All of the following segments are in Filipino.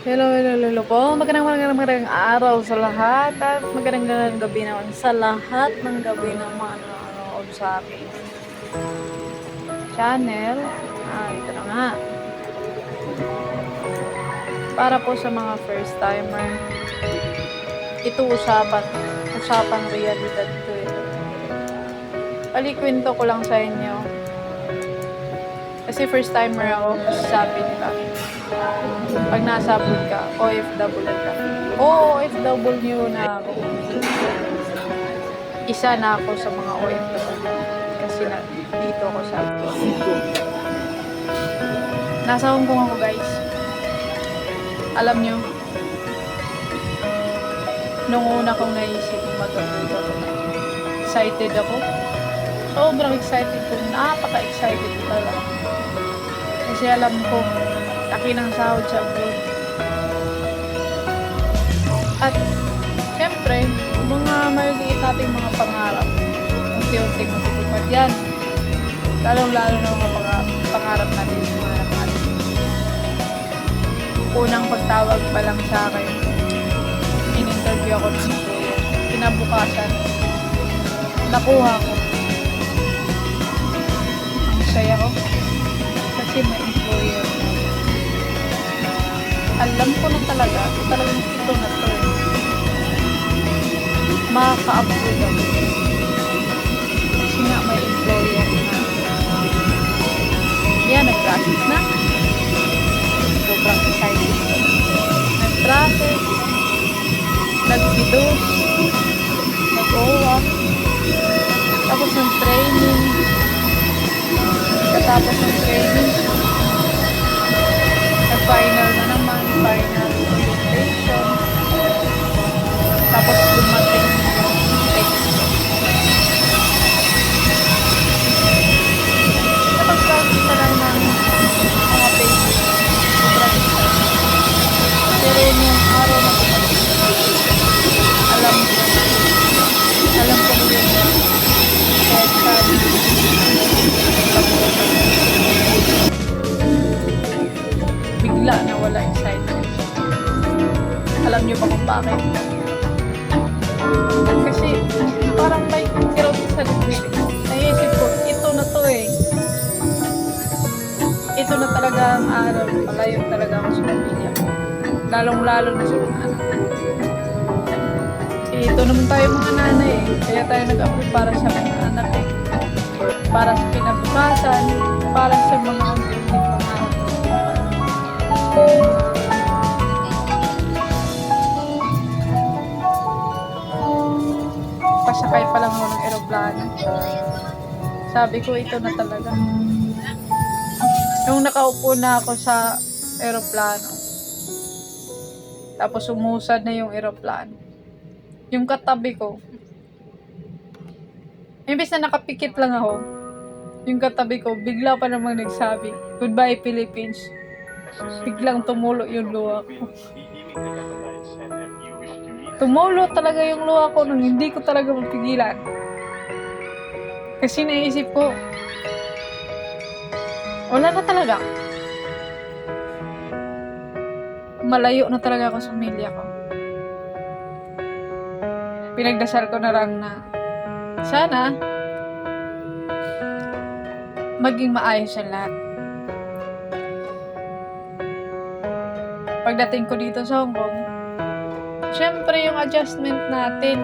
Hello po. Magandang araw sa lahat at magandang gabi naman sa lahat ng gabi ng mga nanonood sa aking channel. Ito na nga. Para po sa mga first timer, ito usapang realidad ko ito. Palikwento ko lang sa inyo. Kasi first timer ako, kasi sabi nila, pag nasa abroad ka, OFW ka. OFW na ako. Isa na ako sa mga OFW. Kasi dito ako sa abroad. Nasa Hong Kong ako, guys. Alam nyo, nung una kong naisip mag-abroad ako, excited ako. Sobrang excited ko. Napaka-excited ko talaga. Kasi alam ko, laki ng sahod sa abroad. At, syempre, mga maliliit nating mga pangarap, unti-unti matutupad yan. Lalong-lalo na mga pangarap natin sa mga natin. Unang pagtawag pa lang sa akin, in-interview ako ng employer. Kinabukasan, nakuha ko. Ang saya ko. Kasi may employer. Alam ko na talaga talagang ito na to. Makaka-upload ako. Kasi nga may employer na. Yan, nag-process na. Sobrang excited. Nag-process. Nag-bidos. Nag-OWA. Tapos ng training. Katapos ng training, nag-final na naman, final presentation. Tapos dumating yung text. Napag-practice na lang ng mga pages. Practice. Pero nung araw na dumating, alam ko yung bigla na wala excitement. Alam niyo ba kung bakit? Kasi parang may kirot sa dibdib. Naisip ko, ito na to eh. Ito na talaga ang araw. Palayo talaga ako sa pamilya ko. Lalong-lalo na sa mga anak. Ito naman tayo mga nanay eh. Kaya tayo nag-apply para sa mga anak eh. Para sa kinabukasan, para sa mga unti-unting pangarap. Pasakay pa lang mo ng eroplano. Sabi ko, ito na talaga. Nung nakaupo na ako sa eroplano, tapos umusad na yung eroplano, yung katabi ko, imbes na nakapikit lang ako, yung katabi ko, bigla pa namang nagsabi, "Goodbye, Philippines." Biglang tumulo yung luha ko. Tumulo talaga yung luha ko nung hindi ko talaga mapigilan. Kasi naisip ko, wala na talaga. Malayo na talaga ako sa pamilya ko. Pinagdasal ko na lang na sana maging maayos ang lahat. Pagdating ko dito sa Hong Kong, syempre yung adjustment natin,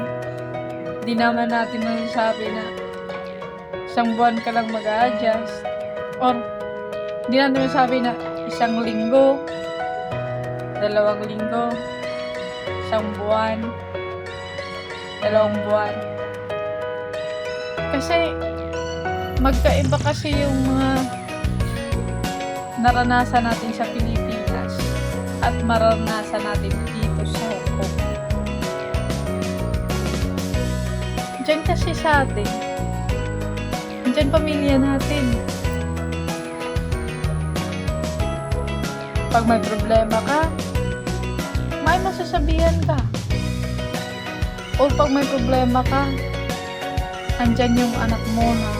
di naman natin masasabi na isang buwan ka lang mag-a-adjust or di natin masasabi na isang linggo, 2 linggo, 1 buwan, 2 buwan. Kasi magkaiba kasi yung mga naranasan natin sa Pilipinas at maranasan natin dito sa Hong Kong. Diyan kasi sa atin, diyan pamilya natin. Pag may problema ka, may masasabihan ka. O pag may problema ka, andyan yung anak mo na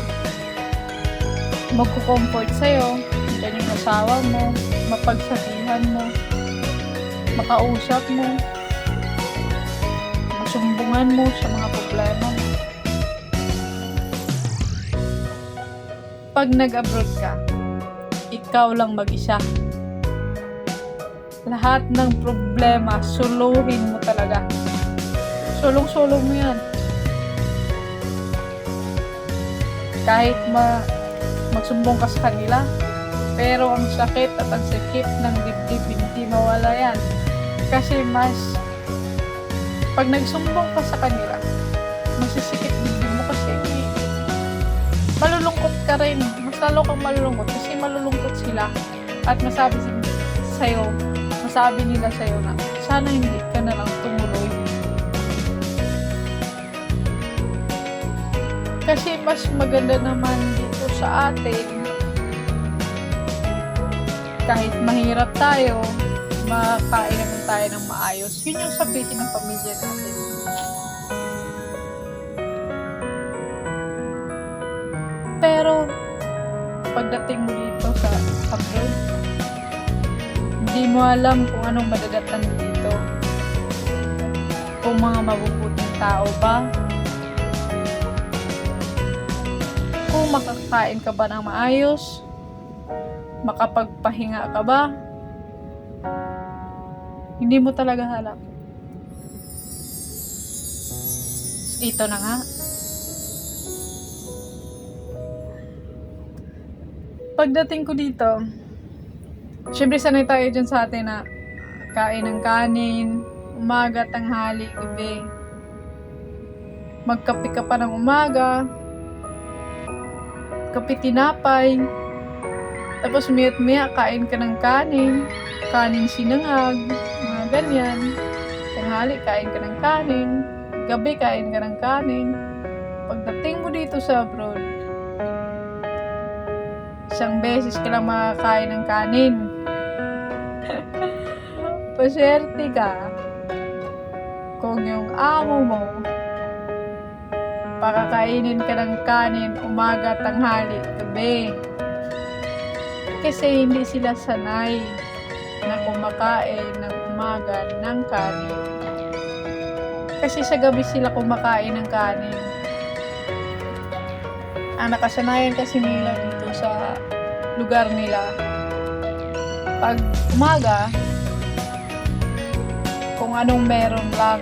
magko-comfort sa'yo, andyan yung asawa mo, mapagsabihan mo. makausap mo, masumbungan mo sa mga problema mo. Pag nag-abroad ka, ikaw lang mag-isa. Lahat ng problema, suluhin mo talaga. Sulong-sulong mo yan. Kahit magsumbong ka sa kanila, pero ang sakit at ang sakit ng dibdib, hindi mawala yan. Kasi pag nagsumbong ka sa kanila, masisikip dibdib mo kasi malulungkot ka rin. Mas lalo kang malulungkot kasi malulungkot sila. At masabi nila sa'yo na sana hindi ka na lang tumuloy. Kasi mas maganda naman dito sa atin, kahit mahirap tayo, makain naman tayo ng maayos. Yun yung sabihin ng pamilya natin. Pero pagdating mo dito sa abroad, hindi mo alam kung anong madadatan dito. Kung mga mabubuting tao ba, kung makakain ka ba ng maayos, makapagpahinga ka ba, hindi mo talaga alam. Ito na nga. Pagdating ko dito, syempre sanay tayo dyan sa atin na kain ng kanin, umaga, tanghali, gabi. Magkape ka pa ng umaga, kape tinapay, tapos miya't-maya kain ka ng kanin sinangag, mga ganyan. Tanghali kain ka ng kanin, gabi kain ka ng kanin. Pagdating mo dito sa abroad, isang beses ka lang makakain ng kanin. Paswerte ka kung yung amo mo pakakainin ka ng kanin umaga, tanghali, gabi. Kasi hindi sila sanay na kumakain ng umaga ng kanin. Kasi sa gabi sila kumakain ng kanin. Ang nakasanayan kasi nila dito sa lugar nila, pag umaga, kung anong meron lang.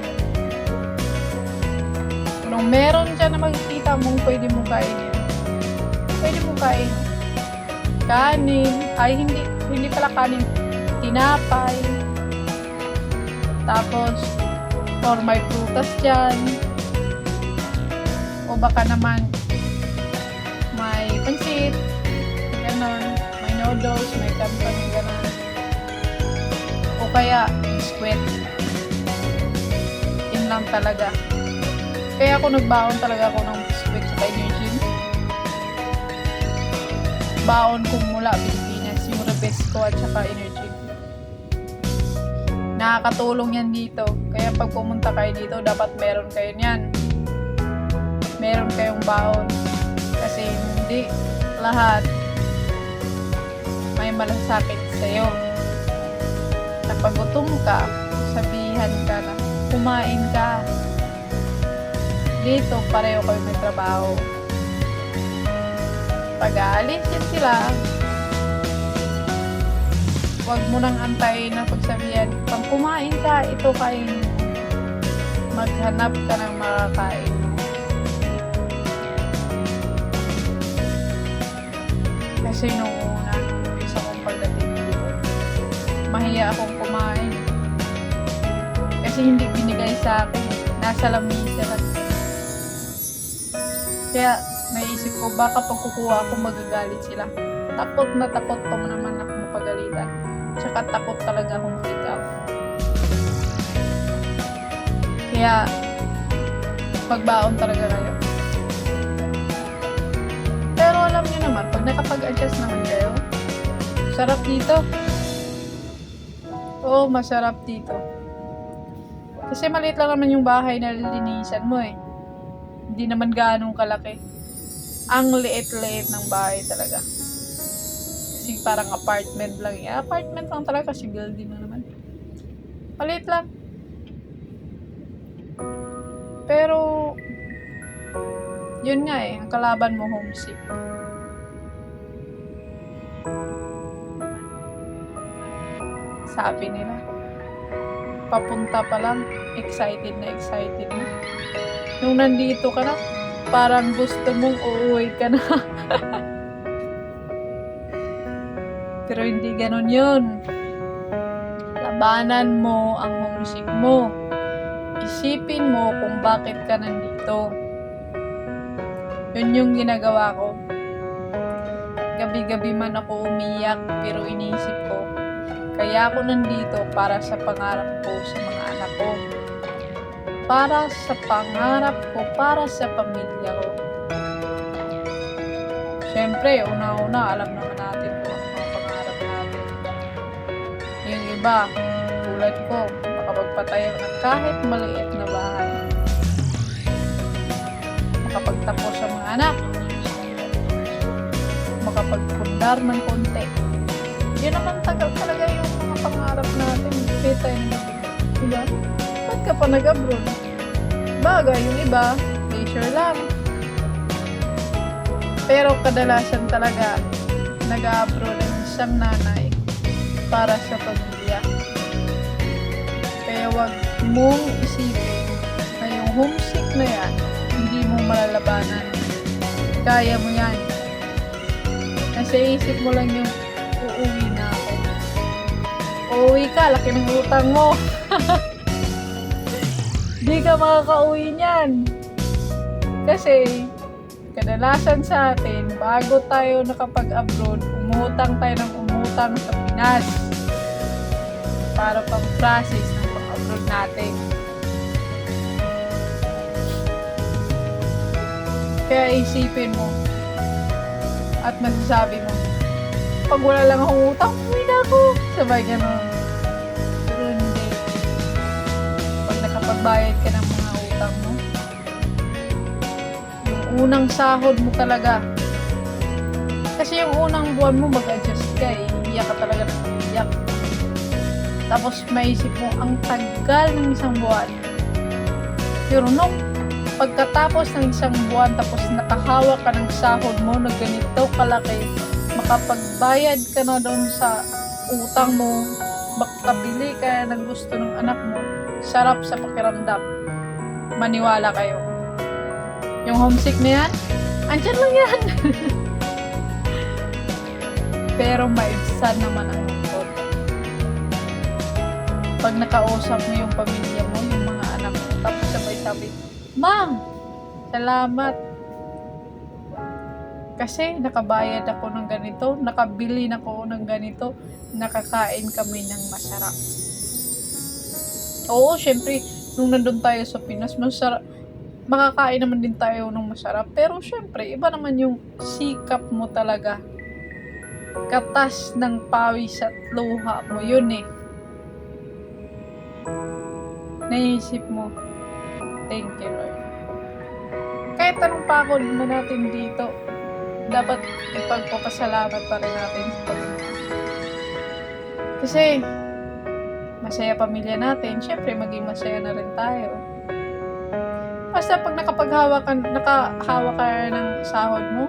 Kung meron dyan na makikita mong pwede mong kainin, pwede mong kainin. Kanin, ay hindi pala kanin, tinapay. Tapos, or may prutas dyan. O baka naman, may pansit, ganon, may noodles, may kanpan, ganon. O kaya, biskwit. Yun lang talaga. Kaya ako nagbaon talaga ako ng biskwit sa energy. Baon kong mula Pilipinas, yung Rebesco at saka energy. Nakakatulong yan dito. Kaya pag pumunta kayo dito, dapat meron kayo niyan. Meron kayong baon. Kasi hindi lahat may malasakit sa'yo. Kapag gutom ka, sabihan ka na kumain ka. Dito, pareho kayo may trabaho. Pag aalisin sila, huwag mo nang antayin na pagsabihan, pag kumain ka, ito kain. Maghanap ka ng makakain. Kasi nung una, isa kong pagdating dito, mahiya akong kumain. Kasi hindi binigay sa akin. Nasa lamisa lang. Kaya, naisip ko, baka pag kukuha ako, magagalit sila. Takot na takot pa mo naman ako mapagalitan. Tsaka takot talaga akong freak out. Kaya, pagbaon talaga kayo. Pero alam niyo naman, pag nakapag-adjust naman kayo, sarap dito. Oo, masarap dito. Kasi maliit lang naman yung bahay na linisan mo eh. Hindi naman ganong kalaki. Ang liit-liit ng bahay talaga. Kasi parang apartment lang. Apartment lang talaga kasi building na naman. Maliit lang. Pero, yun nga ang kalaban mo homesick. Sabi nila, papunta pa lang, excited na. Nung nandito ka na, parang gusto mong uuwi ka na. Pero hindi ganon yun. Labanan mo ang homesick mo. Isipin mo kung bakit ka nandito. Yun yung ginagawa ko. Gabi-gabi man ako umiyak, pero iniisip ko, kaya ako nandito para sa pangarap ko sa mga anak ko. Para sa pangarap ko, para sa pamilya ko. Siyempre, una-una, alam naman natin kung ano mga pangarap natin. Yung iba, tulad ko, makapagpatayo ng kahit maliit na bahay. Makapagtapos sa mga anak. Makapagpundar ng konti. Yun naman talaga yung mga pangarap natin. Kita yung diba? Ba't ka pa nag-abroad? Bagay, yung iba, leisure lang. Pero kadalasan talaga, nag-abroad ang isang nanay para sa pamilya. Kaya wag mong isipin na yung homesick na yan, hindi mo malalabanan. Kaya mo yan. Nasa isip mo lang yung uuwi na ako. Uuwi ka, laki ng utang mo. Di ka makakauwi niyan. Kasi, kadalasan sa atin, bago tayo nakapag-abroad, umutang tayo ng umutang sa Pinas para pang-process ng pang-abroad natin. Kaya isipin mo at masasabi mo, pag wala lang akong utang, uwi na ako. Sabay ganun. Pero hindi. Pag nakapagbayad ka ng mga utang mo, yung unang sahod mo talaga. Kasi yung unang buwan mo, mag-adjust ka eh. Iiyak ka talaga ng iiyak. Tapos maisip mo, ang tagal ng isang buwan. Pero nung pagkatapos ng isang buwan, tapos nakahawak ka ng sahod mo na ganito kalaki, makapagbayad ka na doon sa utang mo, makabili ka ng gusto ng anak mo, sarap sa pakiramdam. Maniwala kayo. Yung homesick na yan, andyan lang yan. Pero maibsan naman ang lungkot. Pag nakausap mo yung pamilya mo, yung mga anak mo, tapos sabay-sabay, Ma'am, salamat. Kasi nakabayad ako ng ganito, nakabili na ako ng ganito, nakakain kami ng masarap. Oo, syempre, nung nandun tayo sa Pinas, masarap, makakain naman din tayo ng masarap. Pero syempre, iba naman yung sikap mo talaga. Katas ng pawis at luha mo, yun eh. Naisip mo, thank you, Lord. Kahit anong pagod na natin dito, dapat ipagpapasalamat pa rin natin sa Panginoon. Kasi, masaya pamilya natin, syempre maging masaya na rin tayo. Basta pag nakahawa ka ng sahod mo,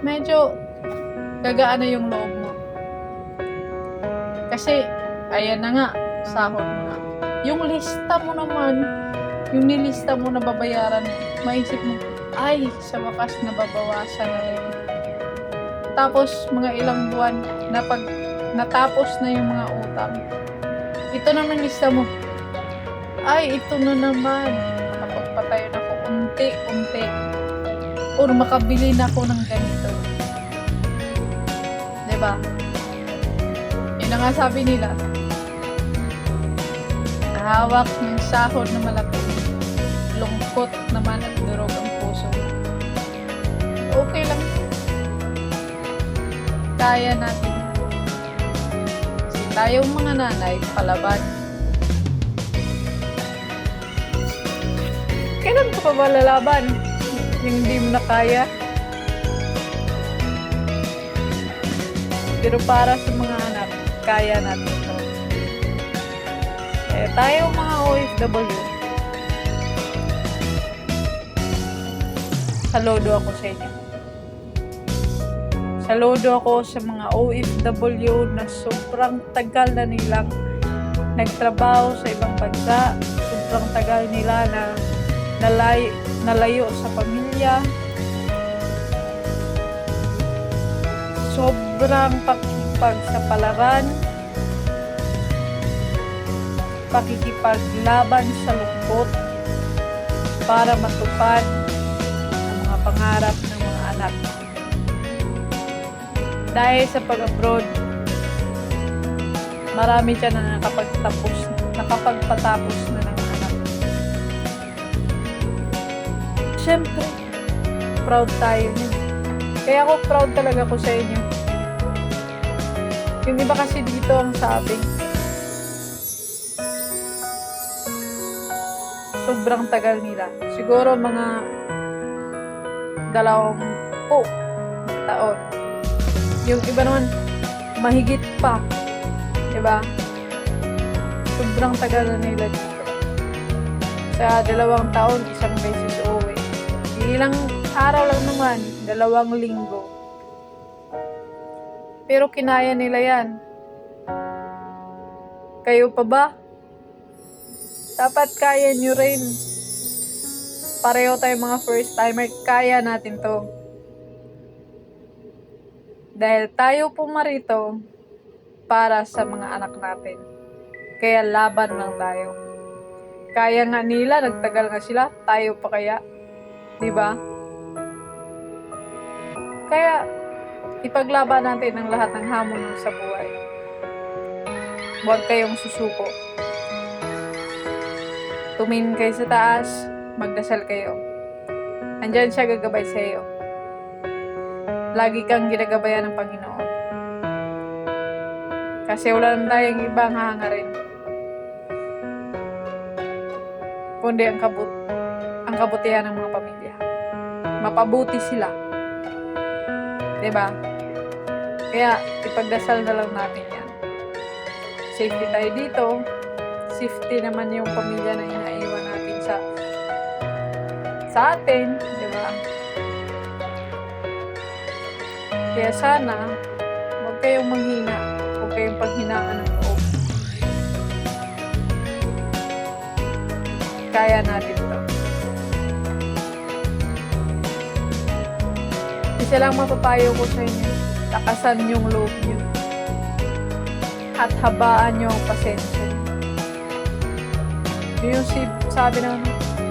medyo gagaan na yung loob mo. Kasi, ayan na nga, sahod mo na. Yung lista mo naman, yung nilista mo na babayaran, maisip mo, ay, sa wakas nababawasan na rin. Tapos, mga ilang buwan na pag natapos na yung mga utang, ito naman lista mo, ay, ito na naman, makapagpatayo na ako unti-unti, or makabili na ako ng ganito. Diba? Yun na nga sabi nila, hawak ng sahod na malaki, lungkot naman at durog ang puso. Okay lang. Kaya natin. Kasi tayong mga nanay, palaban. Kailan ka pa ba lalaban? Yung hindi mo na kaya? Pero para sa mga anak, kaya natin ito. Eh, tayo mga OFW, saludo ako sa inyo. Saludo ako sa mga OFW na sobrang tagal na nilang nagtrabaho sa ibang bansa. Sobrang tagal nila na nalayo sa pamilya. Sobrang pakikipagsapalaran, pakikipaglaban sa lungkot para matupad ang mga pangarap ng mga anak. Dahil sa pag-abroad, marami siya na nakapagpatapos na ng anak. Siyempre, proud tayo niyan. Kaya ako proud talaga ko sa inyo. Yung iba kasi dito ang sabi, sobrang tagal nila. Siguro mga 20 taon. Yung iba naman, mahigit pa. Diba? Sobrang tagal na nila dito. Sa 2 taon, 1 beses uuwi. Ilang araw lang naman, 2 linggo. Pero kinaya nila yan. Kayo pa ba? Dapat kaya nyo rin. Pareho tayo mga first timer, kaya natin to. Dahil tayo pumarito para sa mga anak natin. Kaya laban lang tayo. Kaya nga nila, nagtagal nga sila, tayo pa kaya? Diba? Kaya, ipaglaban natin ang lahat ng hamon sa buhay. Huwag kayong susuko. Tumingin kayo sa taas, magdasal kayo. Andyan siya gagabay sa iyo. Lagi kang ginagabayan ng Panginoon. Kasi wala naman tayong ibang hangarin. Kundi ang kabutihan ng mga pamilya. Mapabuti sila. Diba? Kaya, ipagdasal na lang natin yan. Safety tayo dito. Safety naman yung pamilya na inaiwan natin sa atin. Diba? Kaya sana, huwag kayong manghina. Huwag kayong paghinaan ng loob. Kaya natin to. Isa lang mapapayo ko sa inyo. Takasan yung loob nyo. At habaan nyo ang pasensya. Yung sabi ng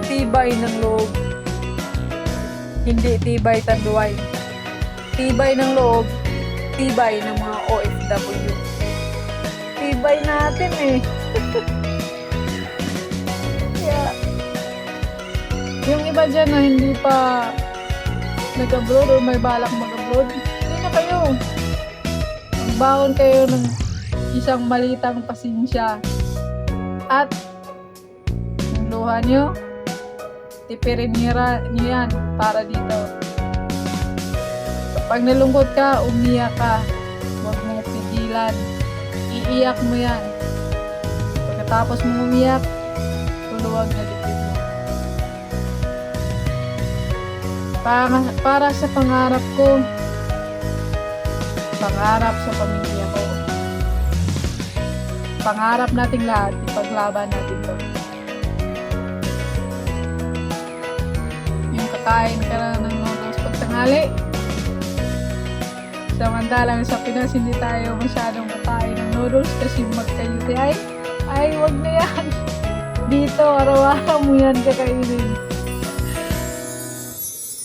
tibay ng loob. Hindi tibay tanduay. Tibay ng loob, tibay ng mga OFW. Tibay natin eh. Kaya, yung iba dyan na hindi pa nag-abroad o may balak mag-abroad, hindi na kayo. Magbaon kayo ng isang malitang pasensya. At, yung luha nyo, tipirin nyo yan para dito. Pag nalungkot ka, umiyak ka. Huwag mo pigilan. Iiyak mo yan. Pagkatapos mo umiyak, tuluwag na dibdib mo. Para sa pangarap ko, pangarap sa pamilya ko, pangarap nating lahat, ipaglaban natin to. Yung kakain ka na ng noodles pag tanghali, samantalang sa Pinas, hindi tayo masyadong makain ng noodles kasi magka-UTI. Ay, wag na yan. Dito, araw-araw mo yan kakainin.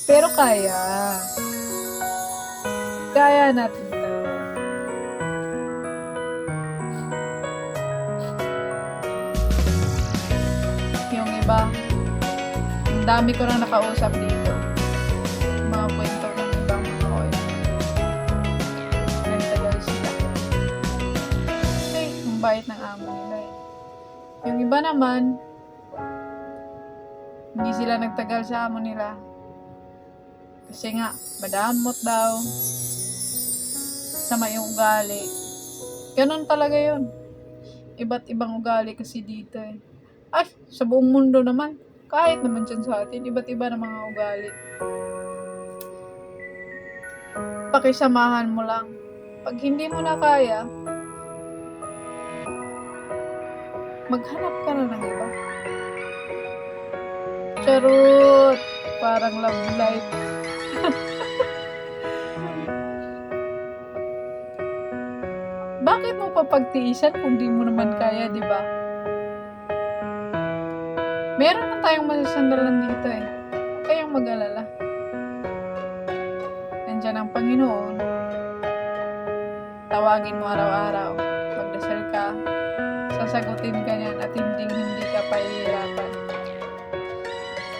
Pero kaya. Kaya natin to. Yung iba, ang dami ko na nakausap dito. Mga kwento ng ibang mga oil. Nagtagal sila. Kasi, ang bait ng amo nila eh. Yung iba naman, hindi sila nagtagal sa amo nila. Kasi nga, madamot daw. Sama yung ugali. Ganun talaga yun. Iba't ibang ugali kasi dito eh. Ay, sa buong mundo naman. Kahit naman dyan sa atin, iba't iba na mga ugali. Pakisamahan mo lang. Pag hindi mo na kaya, maghanap ka na ng iba. Charot! Parang love life. Bakit mo papagtiisan kung di mo naman kaya, di ba? Meron na tayong masasandalan dito eh. Huwag kayong mag-alala. Nandiyan ang Panginoon. Tawagin mo araw-araw. Magdasal ka. Sasagutin ka niyan at hindi ka pahihirapan.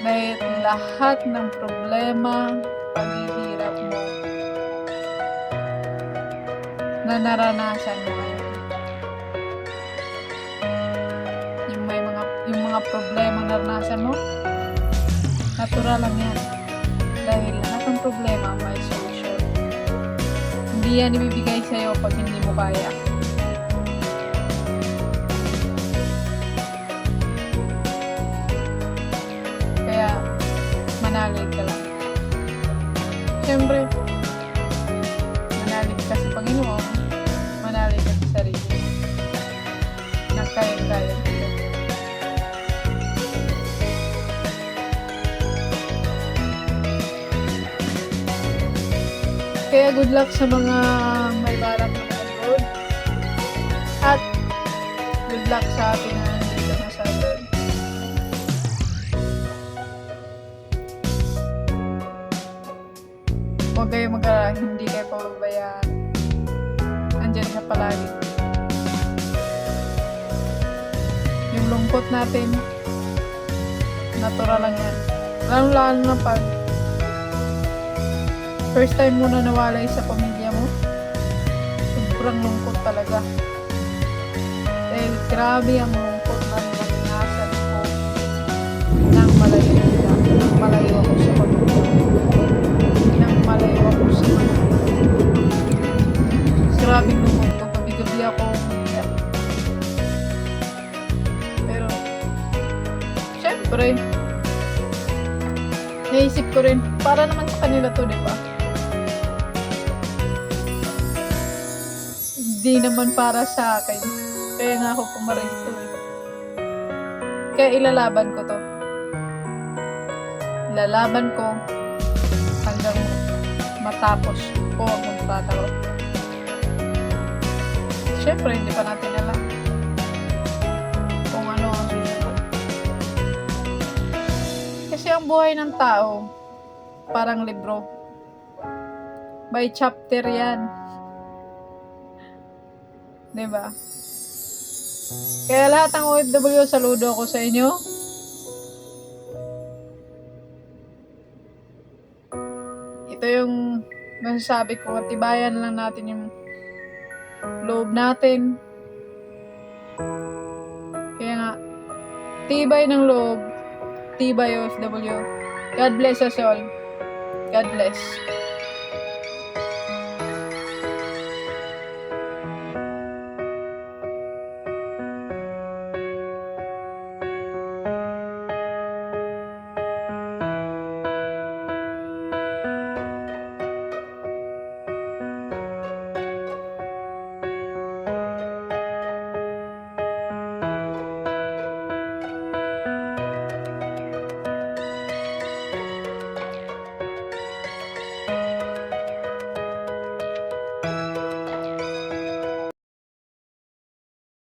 Dahil lahat ng problema, paghihirap mo, na naranasan mo ngayon. Yung mga problema na naranasan mo, natural lang yan. Dahil lahat ng problema may solusyon. Hindi yan ibibigay sa'yo pag hindi mo kaya. Kaya, manalig ka lang. Siyempre, manalig ka sa Panginoon, manalig ka sa sarili. Nagkaya-kaya. Kaya good luck sa mga may balak na mag-abroad. At good luck sa ating na nandito na sa abroad. Huwag kayo mag-alala, hindi kayo pababayaan. Andyan siya palagi. Yung lungkot natin, natural lang yan. Lalo na pag first time mo na nawalay sa pamilya mo, sobrang lungkot talaga. Dahil grabe ang lungkot na naranasan ko nang malayo ako sa pamilya. Nang malayo ako sa pamilya. Grabe lungkot ko. Gabi-gabi ako umiyak. Pero, syempre, naisip ko rin, para naman sa kanila to, di ba? Hindi naman para sa akin. Kaya nga ako pumarito eh. Kaya ilalaban ko to. Ilalaban ko hanggang matapos ko ang magtataro. Siyempre, hindi pa natin alam kung ano ang susunod. Kasi ang buhay ng tao, parang libro. By chapter yan. Diba? Kaya lahat ng OFW, saludo ako sa inyo. Ito yung masasabi ko, tibayan lang natin yung loob natin. Kaya nga, tibay ng loob, tibay OFW. God bless us all. God bless.